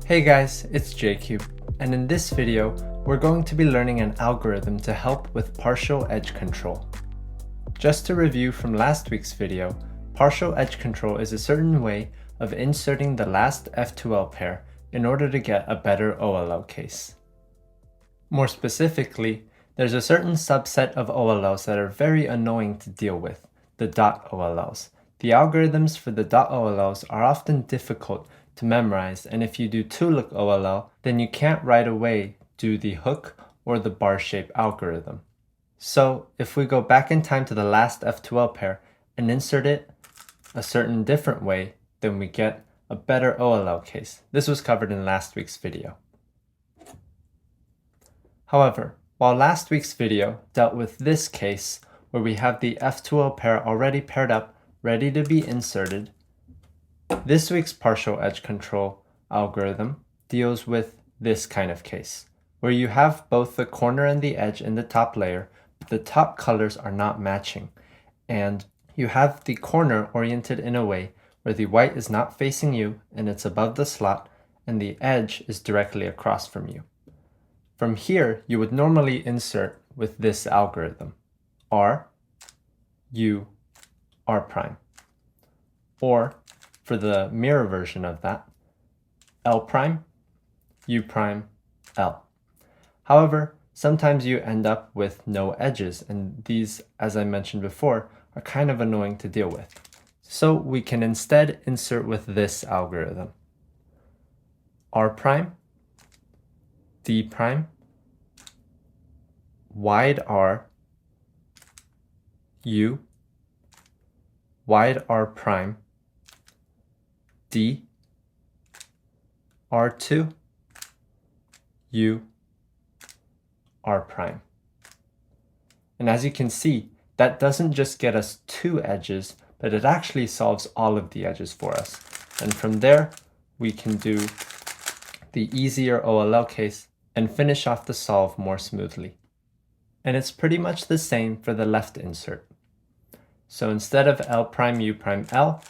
Hey guys, it's JCube, and in this video, we're going to be learning an algorithm to help with partial edge control. Just to review from last week's video, partial edge control is a certain way of inserting the last F2L pair in order to get a better OLL case. More specifically, there's a certain subset of OLLs that are very annoying to deal with, the dot OLLs. The algorithms for the dot OLLs are often difficult to memorize, and if you do 2-look OLL, then you can't right away do the hook or the bar shape algorithm. So if we go back in time to the last F2L pair and insert it a certain different way, then we get a better OLL case. This was covered in last week's video. However, while last week's video dealt with this case where we have the F2L pair already paired up, ready to be inserted, this week's partial edge control algorithm deals with this kind of case, where you have both the corner and the edge in the top layer, but the top colors are not matching, and you have the corner oriented in a way where the white is not facing you and it's above the slot, and the edge is directly across from you. From here, you would normally insert with this algorithm, R, U, R prime, or for the mirror version of that, L prime, U prime, L. However, sometimes you end up with no edges, and these, as I mentioned before, are kind of annoying to deal with. So we can instead insert with this algorithm. R prime, D prime, wide R, U, wide R prime, D, R2, U, R prime. And as you can see, that doesn't just get us 2 edges, but it actually solves all of the edges for us. And from there, we can do the easier OLL case and finish off the solve more smoothly. And it's pretty much the same for the left insert. So instead of L prime, U prime, L,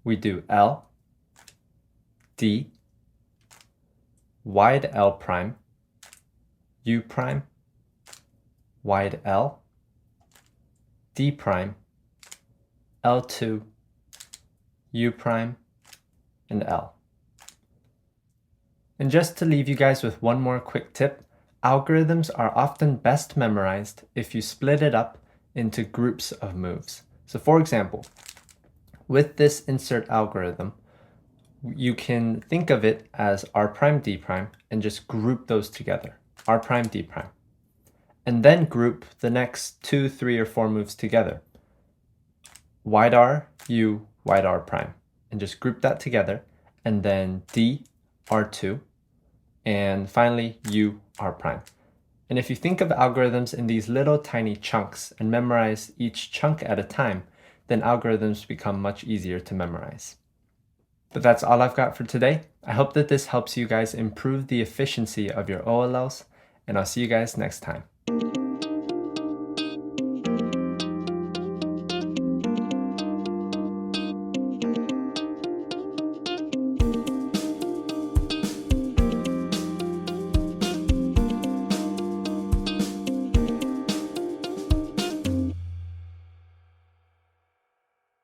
we do L, D, wide L prime, U prime, wide L, D prime, L2, U prime, and L. And just to leave you guys with one more quick tip, algorithms are often best memorized if you split it up into groups of moves. So for example, with this insert algorithm, you can think of it as R prime, D prime, and just group those together, R prime, D prime. And then group the next 2, 3, or 4 moves together, wide R, U, wide R prime, and just group that together, and then D, R2, and finally U, R prime. And if you think of algorithms in these little tiny chunks and memorize each chunk at a time, then algorithms become much easier to memorize. But that's all I've got for today. I hope that this helps you guys improve the efficiency of your OLLs, and I'll see you guys next time.